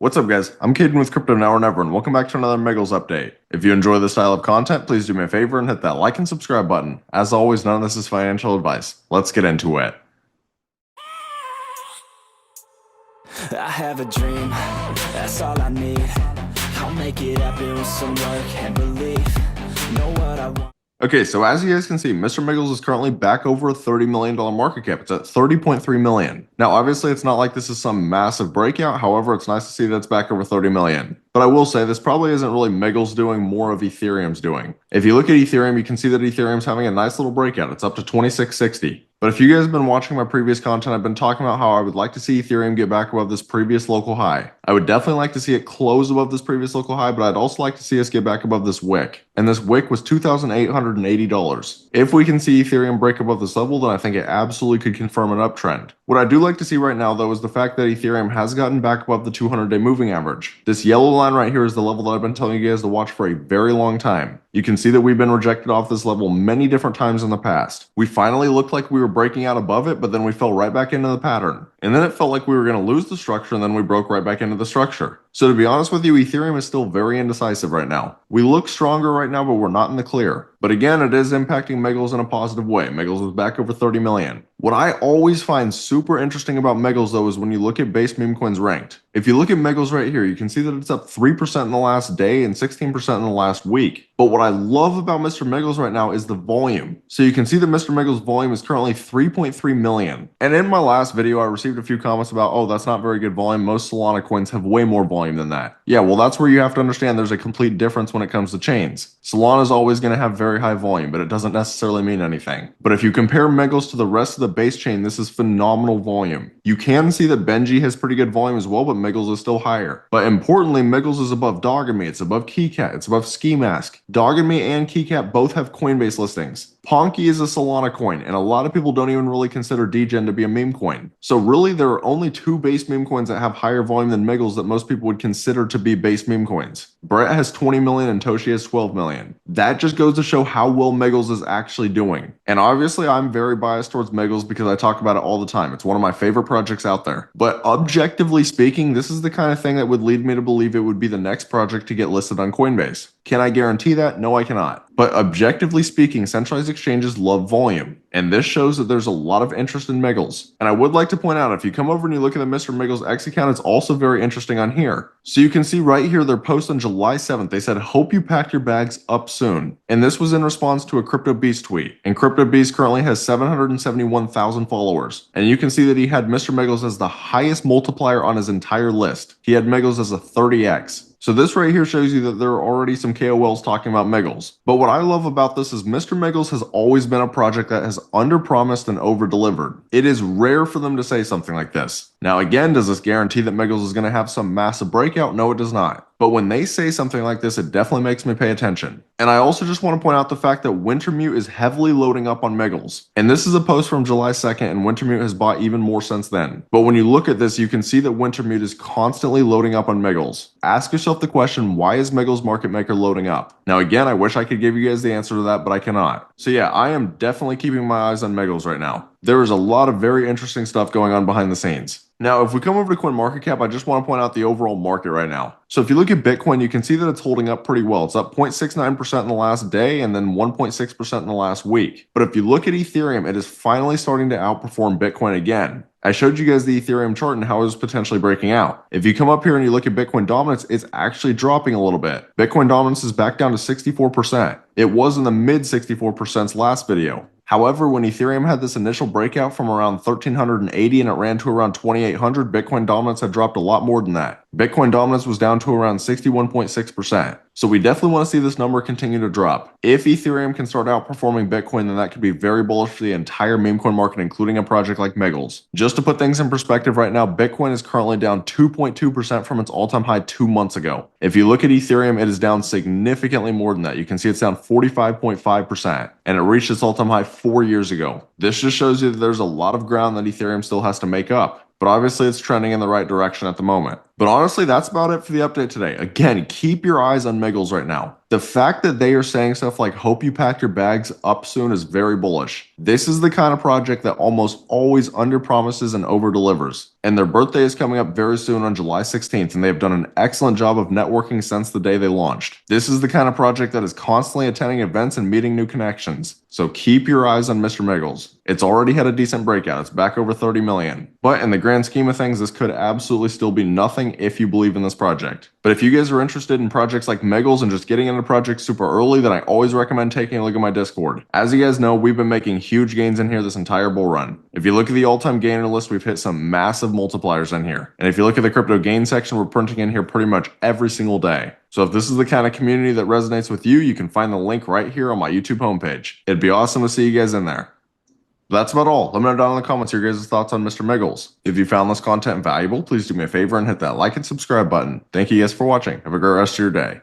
What's up guys, I'm Caden with Crypto Now or Never and welcome back to another Miggles update. If you enjoy this style of content, please do me a favor and hit that like and subscribe button. As always, none of this is financial advice. Let's get into it. I have a dream, that's all I need. I'll make it happen with some work and belief. Know what I want. Okay, so as you guys can see, Mr. Miggles is currently back over a $30 million market cap. It's at $30.3 million. Now, obviously, it's not like this is some massive breakout. However, it's nice to see that it's back over 30 million. But I will say this probably isn't really Miggles doing, more of Ethereum's doing. If you look at Ethereum, you can see that Ethereum's having a nice little breakout. It's up to 2660. But if you guys have been watching my previous content, I've been talking about how I would like to see Ethereum get back above this previous local high. I would definitely like to see it close above this previous local high, but I'd also like to see us get back above this wick. And this wick was $2,880. If we can see Ethereum break above this level, then I think it absolutely could confirm an uptrend. What I do like to see right now, though, is the fact that Ethereum has gotten back above the 200-day moving average. This yellow line right here is the level that I've been telling you guys to watch for a very long time. You can see that we've been rejected off this level many different times in the past. We finally looked like we were breaking out above it, but then we fell right back into the pattern. And then it felt like we were going to lose the structure, and then we broke right back into the structure. So to be honest with you, Ethereum is still very indecisive right now. We look stronger right now, but we're not in the clear. But again, it is impacting Miggles in a positive way. Miggles is back over 30 million. What I always find super interesting about Miggles, though, is when you look at base meme coins ranked. If you look at Miggles right here, you can see that it's up 3% in the last day and 16% in the last week. But what I love about Mr. Miggles right now is the volume. So you can see that Mr. Miggles' volume is currently 3.3 million. And in my last video, I received a few comments about, oh, that's not very good volume. Most Solana coins have way more volume than that. Yeah, well, that's where you have to understand there's a complete difference when it comes to chains. Solana is always going to have very high volume, but it doesn't necessarily mean anything. But if you compare Miggles to the rest of the base chain, this is phenomenal volume. You can see that Benji has pretty good volume as well, but Miggles is still higher. But importantly, Miggles is above Doginme, it's above Keycat, it's above Ski Mask. Doginme and Keycat both have Coinbase listings. Ponky is a Solana coin, and a lot of people don't even really consider Degen to be a meme coin. So really, there are only two base meme coins that have higher volume than Miggles that most people would consider to be base meme coins. Brett has 20 million and Toshi has 12 million. That just goes to show how well Miggles is actually doing. And obviously, I'm very biased towards Miggles because I talk about it all the time. It's one of my favorite projects out there. But objectively speaking, this is the kind of thing that would lead me to believe it would be the next project to get listed on Coinbase. Can I guarantee that? No, I cannot. But objectively speaking, centralized exchanges love volume, and this shows that there's a lot of interest in Miggles. And I would like to point out, if you come over and you look at the Mr. Miggles X account, it's also very interesting on here. So you can see right here, their post on July 7th, they said, hope you pack your bags up soon. And this was in response to a Crypto Beast tweet. And Crypto Beast currently has 771,000 followers. And you can see that he had Mr. Miggles as the highest multiplier on his entire list. He had Miggles as a 30x. So this right here shows you that there are already some KOLs talking about Miggles. But what I love about this is Mr. Miggles has always been a project that has under-promised and over-delivered. It is rare for them to say something like this. Now again, does this guarantee that Miggles is going to have some massive breakout? No, it does not. But when they say something like this, it definitely makes me pay attention. And I also just want to point out the fact that Wintermute is heavily loading up on Miggles. And this is a post from July 2nd, and Wintermute has bought even more since then. But when you look at this, you can see that Wintermute is constantly loading up on Miggles. Ask yourself the question, why is Miggles Market Maker loading up? Now again, I wish I could give you guys the answer to that, but I cannot. So yeah, I am definitely keeping my eyes on Miggles right now. There is a lot of very interesting stuff going on behind the scenes. Now, if we come over to CoinMarketCap, I just want to point out the overall market right now. So if you look at Bitcoin, you can see that it's holding up pretty well. It's up 0.69% in the last day and then 1.6% in the last week. But if you look at Ethereum, it is finally starting to outperform Bitcoin again. I showed you guys the Ethereum chart and how it was potentially breaking out. If you come up here and you look at Bitcoin dominance, it's actually dropping a little bit. Bitcoin dominance is back down to 64%. It was in the mid 64% last video. However, when Ethereum had this initial breakout from around 1380 and it ran to around 2800, Bitcoin dominance had dropped a lot more than that. Bitcoin dominance was down to around 61.6%. So we definitely want to see this number continue to drop. If Ethereum can start outperforming Bitcoin, then that could be very bullish for the entire meme coin market, including a project like Miggles. Just to put things in perspective right now, Bitcoin is currently down 2.2% from its all-time high 2 months ago. If you look at Ethereum, it is down significantly more than that. You can see it's down 45.5%, and it reached its all-time high 4 years ago. This just shows you that there's a lot of ground that Ethereum still has to make up. But obviously it's trending in the right direction at the moment. But honestly, that's about it for the update today. Again, keep your eyes on Miggles right now. The fact that they are saying stuff like, hope you pack your bags up soon is very bullish. This is the kind of project that almost always underpromises and overdelivers. And their birthday is coming up very soon on July 16th, and they have done an excellent job of networking since the day they launched. This is the kind of project that is constantly attending events and meeting new connections. So keep your eyes on Mr. Miggles. It's already had a decent breakout. It's back over 30 million. But in the grand scheme of things, this could absolutely still be nothing if you believe in this project. But if you guys are interested in projects like Miggles and just getting into projects super early, then I always recommend taking a look at my Discord. As you guys know, we've been making huge gains in here this entire bull run. If you look at the all-time gainer list, we've hit some massive multipliers in here. And if you look at the crypto gain section, we're printing in here pretty much every single day. So if this is the kind of community that resonates with you, you can find the link right here on my YouTube homepage. It'd be awesome to see you guys in there. That's about all. Let me know down in the comments your guys' thoughts on Mr. Miggles. If you found this content valuable, please do me a favor and hit that like and subscribe button. Thank you guys for watching. Have a great rest of your day.